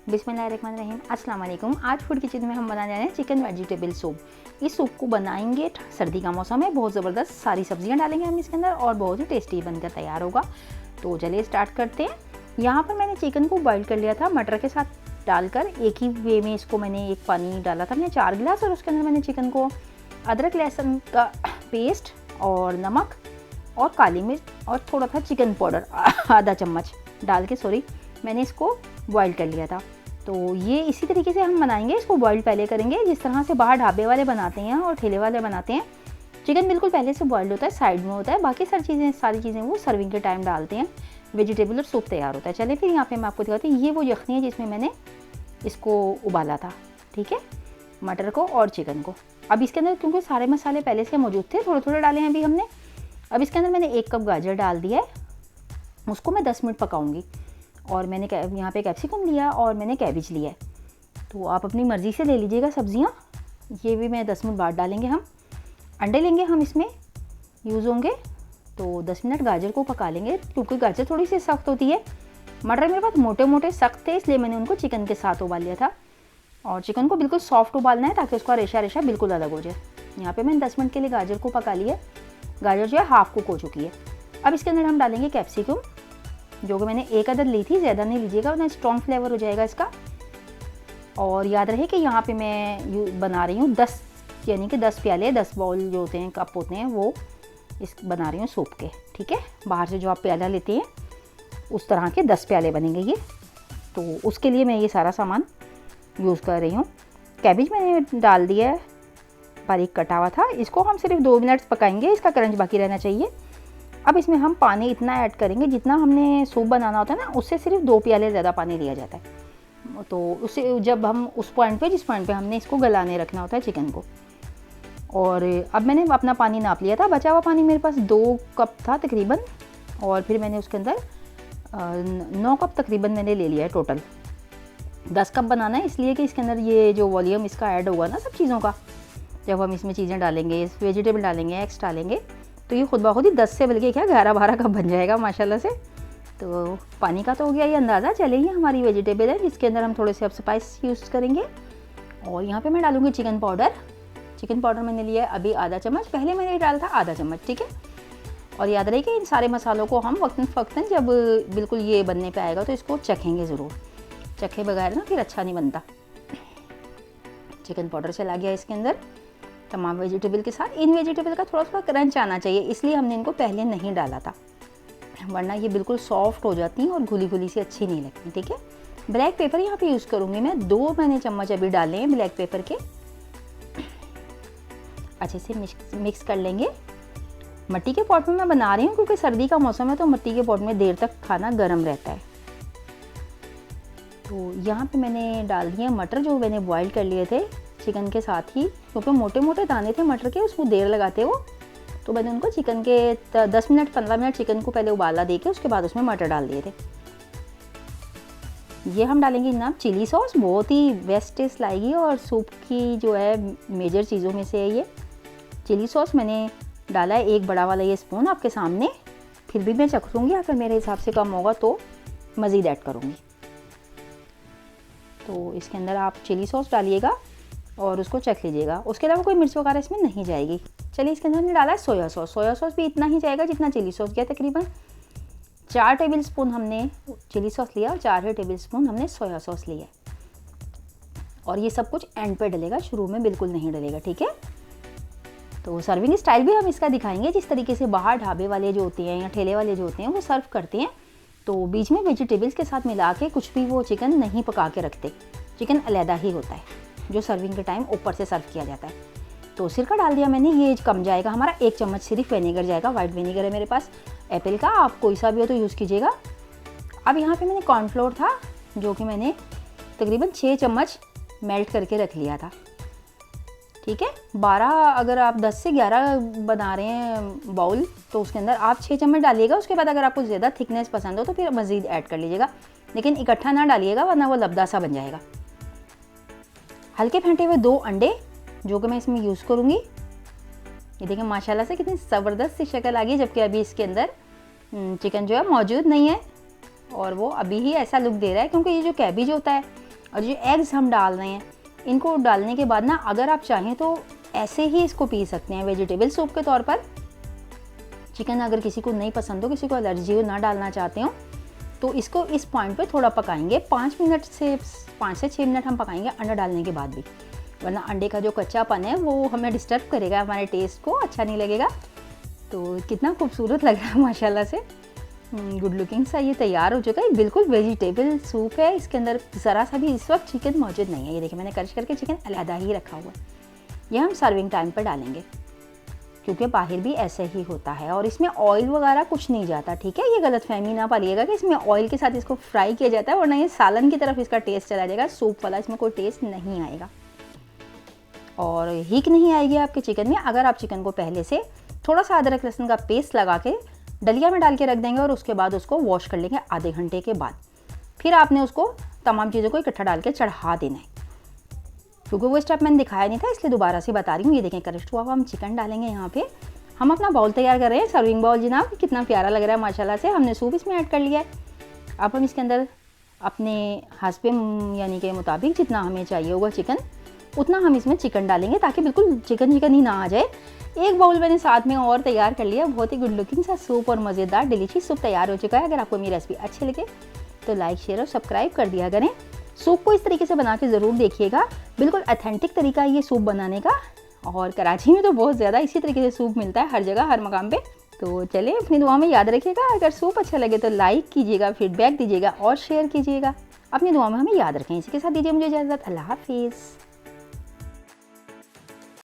बिस्मिल्लाहिर्रहमानिर्रहीम, अस्सलाम वालेकुम। आज फूड किचन में हम बनाने जा रहे हैं चिकन वेजिटेबल सूप। इस सूप को बनाएंगे, सर्दी का मौसम है, बहुत ज़बरदस्त सारी सब्जियां डालेंगे हम इसके अंदर और बहुत ही टेस्टी बनकर तैयार होगा। तो चलिए स्टार्ट करते हैं। यहाँ पर मैंने चिकन को बॉईल कर लिया था मटर के साथ डालकर, एक ही वे में इसको मैंने एक पानी डाला था मैंने 4 गिलास, और उसके अंदर मैंने चिकन को अदरक लहसुन का पेस्ट और नमक और काली मिर्च और थोड़ा सा चिकन पाउडर आधा चम्मच डाल के मैंने इसको बॉईल कर लिया था। तो ये इसी तरीके से हम बनाएंगे, इसको बॉईल पहले करेंगे जिस तरह से बाहर ढाबे वाले बनाते हैं और ठेले वाले बनाते हैं। चिकन बिल्कुल पहले से बॉइल्ड होता है, साइड में होता है, बाकी सारी चीज़ें वो सर्विंग के टाइम डालते हैं, वेजिटेबल और सूप तैयार होता है। चलिए फिर यहाँ पे मैं आपको दिखाती हूँ। ये वो यखनी है जिसमें मैंने इसको उबाला था, ठीक है, मटर को और चिकन को। अब इसके अंदर क्योंकि सारे मसाले पहले से मौजूद थे, थोड़े थोड़े डाले हैं अभी हमने। अब इसके अंदर मैंने 1 कप गाजर डाल दिया है, उसको मैं 10 मिनट पकाऊंगी। और मैंने यहाँ पे कैप्सिकम लिया और मैंने कैबेज लिया है, तो आप अपनी मर्ज़ी से ले लीजिएगा सब्जियाँ। ये भी मैं 10 मिनट बाद डालेंगे हम। अंडे लेंगे हम, इसमें यूज़ होंगे, तो 10 मिनट गाजर को पका लेंगे क्योंकि गाजर थोड़ी सी सख्त होती है। मटर मेरे पास मोटे मोटे सख्त थे, इसलिए मैंने उनको चिकन के साथ उबाल लिया था। और चिकन को बिल्कुल सॉफ्ट उबालना है ताकि उसका रेशा रेशा बिल्कुल अलग हो जाए। यहाँ पर मैंने 10 मिनट के लिए गाजर को पका लिया। गाजर जो है हाफ कुक हो चुकी है। अब इसके अंदर हम डालेंगे कैप्सिकम, जो कि मैंने 1 अदद ली थी, ज़्यादा नहीं लीजिएगा वरना स्ट्रॉन्ग फ्लेवर हो जाएगा इसका। और याद रहे कि यहाँ पे मैं बना रही हूँ 10 यानी कि 10 प्याले, 10 बाउल जो होते हैं, कप होते हैं, वो इस बना रही हूँ सूप के, ठीक है। बाहर से जो आप प्याला लेते हैं उस तरह के 10 प्याले बनेंगे ये। तो उसके लिए मैं ये सारा सामान यूज़ कर रही हूँ। कैबेज मैंने डाल दिया है, बारीक कटा हुआ था। इसको हम सिर्फ 2 मिनट पकाएंगे, इसका क्रंच बाकी रहना चाहिए। अब इसमें हम पानी इतना ऐड करेंगे जितना हमने सूप बनाना होता है ना, उससे सिर्फ 2 प्याले ज़्यादा पानी लिया जाता है। तो उससे जब हम उस पॉइंट पे जिस पॉइंट पे हमने इसको गलाने रखना होता है चिकन को। और अब मैंने अपना पानी नाप लिया था, बचा हुआ पानी मेरे पास 2 कप था तकरीबन। और फिर मैंने उसके अंदर 9 कप तकरीबन मैंने ले लिया है टोटल। 10 कप बनाना है इसलिए कि इसके अंदर ये जो वॉल्यूम इसका ऐड होगा ना सब चीज़ों का, जब हम इसमें चीज़ें डालेंगे, वेजिटेबल डालेंगे, एग्स डालेंगे, तो ये खुद ब खुद ही 10 से बल्कि क्या 11-12 कप बन जाएगा माशाल्लाह से। तो पानी का तो हो गया ये अंदाज़ा। चले, ये हमारी वेजिटेबल है जिसके अंदर हम थोड़े से अब स्पाइस यूज़ करेंगे। और यहाँ पे मैं डालूँगी चिकन पाउडर। चिकन पाउडर मैंने लिया है अभी आधा चम्मच, पहले मैंने डाला था आधा चम्मच, ठीक है। और याद रहे कि इन सारे मसालों को हम वक्तन जब बिल्कुल ये बनने पर आएगा तो इसको चखेंगे ज़रूर, चखे बगैर ना फिर अच्छा नहीं बनता। चिकन पाउडर चला गया इसके अंदर तमाम वेजिटेबल के साथ। इन वेजिटेबल का थोड़ा थोड़ा क्रंच आना चाहिए, इसलिए हमने इनको पहले नहीं डाला था, वरना ये बिल्कुल सॉफ्ट हो जाती हैं और घुली घुली सी अच्छी नहीं लगती, ठीक है। ब्लैक पेपर यहाँ पे यूज़ करूँगी मैं, 2 मैंने चम्मच अभी डाले हैं ब्लैक पेपर के। अच्छे से मिक्स कर लेंगे। मिट्टी के पॉट में मैं बना रही हूँ क्योंकि सर्दी का मौसम है, तो मिट्टी के पॉट में देर तक खाना गर्म रहता है। तो यहाँ पे मैंने डाल दिए मटर जो मैंने बॉईल कर लिए थे चिकन के साथ ही, क्योंकि मोटे मोटे दाने थे मटर के, उसको देर लगाते वो, तो मैंने उनको चिकन के 10 मिनट 15 मिनट चिकन को पहले उबाला दे के उसके बाद उसमें मटर डाल दिए थे। ये हम डालेंगे जनाब चिली सॉस, बहुत ही बेस्ट टेस्ट लाएगी और सूप की जो है मेजर चीज़ों में से है ये चिली सॉस। मैंने डाला है 1 बड़ा वाला ये स्पून आपके सामने, फिर भी मैं चख लूँगी, अगर मेरे हिसाब से कम होगा तो मज़ीद ऐड करूँगी। तो इसके अंदर आप चिली सॉस डालिएगा और उसको चख लीजिएगा। उसके अलावा कोई मिर्च वगैरह इसमें नहीं जाएगी। चलिए इसके अंदर हमने डाला है सोया सॉस। सोया सॉस भी इतना ही जाएगा जितना चिली सॉस गया, तकरीबन 4 टेबल स्पून हमने चिली सॉस लिया और 4 टेबल स्पून हमने सोया सॉस लिया। और ये सब कुछ एंड पे डलेगा, शुरू में बिल्कुल नहीं डलेगा, ठीक है। तो सर्विंग स्टाइल भी हम इसका दिखाएंगे, जिस तरीके से बाहर ढाबे वाले जो होते हैं या ठेले वाले जो होते हैं वो सर्व करते हैं। तो बीच में वेजिटेबल्स के साथ मिला के कुछ भी वो चिकन नहीं पका के रखते, चिकन अलहदा ही होता है जो सर्विंग के टाइम ऊपर से सर्व किया जाता है। तो सिरका डाल दिया मैंने, ये कम जाएगा हमारा, 1 चम्मच सिर्फ विनेगर जाएगा, वाइट विनेगर है मेरे पास एप्पल का, आप कोई सा भी हो तो यूज़ कीजिएगा। अब यहाँ पे मैंने कॉर्नफ्लोर था जो कि मैंने तकरीबन 6 चम्मच मेल्ट करके रख लिया था, ठीक है। 12 अगर आप 10 से 11 बना रहे हैं बाउल तो उसके अंदर आप 6 चम्मच डालिएगा। उसके बाद अगर आपको ज़्यादा थिकनेस पसंद हो तो फिर मज़ीद ऐड कर लीजिएगा, लेकिन इकट्ठा ना डालिएगा वरना वो लबदा सा बन जाएगा। हल्के फेंटे हुए 2 अंडे जो कि मैं इसमें यूज़ करूँगी। ये देखें माशाल्लाह से कितनी ज़बरदस्त सी शक्ल आ गई, जबकि अभी इसके अंदर चिकन जो है मौजूद नहीं है और वो अभी ही ऐसा लुक दे रहा है, क्योंकि ये जो कैबेज होता है और जो एग्स हम डाल रहे हैं इनको डालने के बाद ना अगर आप चाहें तो ऐसे ही इसको पी सकते हैं वेजिटेबल सूप के तौर पर। चिकन अगर किसी को नहीं पसंद हो, किसी को एलर्जी हो, ना डालना चाहते हो, तो इसको इस पॉइंट पे थोड़ा पकाएंगे। 5 से 6 मिनट हम पकाएंगे अंडा डालने के बाद भी, वरना अंडे का जो कच्चापन है वो हमें डिस्टर्ब करेगा, हमारे टेस्ट को अच्छा नहीं लगेगा। तो कितना खूबसूरत लग रहा है माशाल्लाह से, गुड लुकिंग सा ये तैयार हो चुका है। बिल्कुल वेजिटेबल सूप है, इसके अंदर ज़रा सा भी इस वक्त चिकन मौजूद नहीं है। ये देखिए मैंने क्रश करके चिकन अलहदा ही रखा हुआ है। ये हम सर्विंग टाइम पर डालेंगे क्योंकि बाहर भी ऐसे ही होता है और इसमें ऑयल वगैरह कुछ नहीं जाता, ठीक है। ये गलतफहमी ना पालिएगा कि इसमें ऑयल के साथ इसको फ्राई किया जाता है, वरना ये सालन की तरफ इसका टेस्ट चला जाएगा, सूप वाला इसमें कोई टेस्ट नहीं आएगा और हीक नहीं आएगी आपके चिकन में। अगर आप चिकन को पहले से थोड़ा सा अदरक लहसुन का पेस्ट लगा के डलिया में डाल के रख देंगे और उसके बाद उसको वॉश कर लेंगे आधे घंटे के बाद, फिर आपने उसको तमाम चीज़ों को इकट्ठा डाल के चढ़ा देना है। क्योंकि वो स्टेप मैंने दिखाया नहीं था इसलिए दोबारा से बता रही हूँ। ये देखें क्रश हुआ हम चिकन डालेंगे यहाँ पे। हम अपना बाउल तैयार कर रहे हैं, सर्विंग बाउल जनाब, कितना प्यारा लग रहा है माशाल्लाह से। हमने सूप इसमें ऐड कर लिया है। अब हम इसके अंदर अपने हस्बे यानी के मुताबिक जितना हमें चाहिए होगा चिकन, उतना हम इसमें चिकन डालेंगे ताकि बिल्कुल चिकन ही ना आ जाए। एक बाउल मैंने साथ में और तैयार कर लिया। बहुत ही गुड लुकिंग सा सूप और मज़ेदार डिलीशियस सूप तैयार हो चुका है। अगर आपको मेरी रेसिपी अच्छी लगे तो लाइक शेयर और सब्सक्राइब कर दिया करें। सूप को इस तरीके से बना के ज़रूर देखिएगा, बिल्कुल ऑथेंटिक तरीका है ये सूप बनाने का। और कराची में तो बहुत ज़्यादा इसी तरीके से सूप मिलता है हर जगह हर मकाम पे। तो चलिए अपनी दुआ में याद रखिएगा। अगर सूप अच्छा लगे तो लाइक कीजिएगा, फीडबैक दीजिएगा और शेयर कीजिएगा। अपनी दुआ में हमें याद रखें। इसी के साथ दीजिए मुझे इजाज़त। अल्लाह हाफिज़।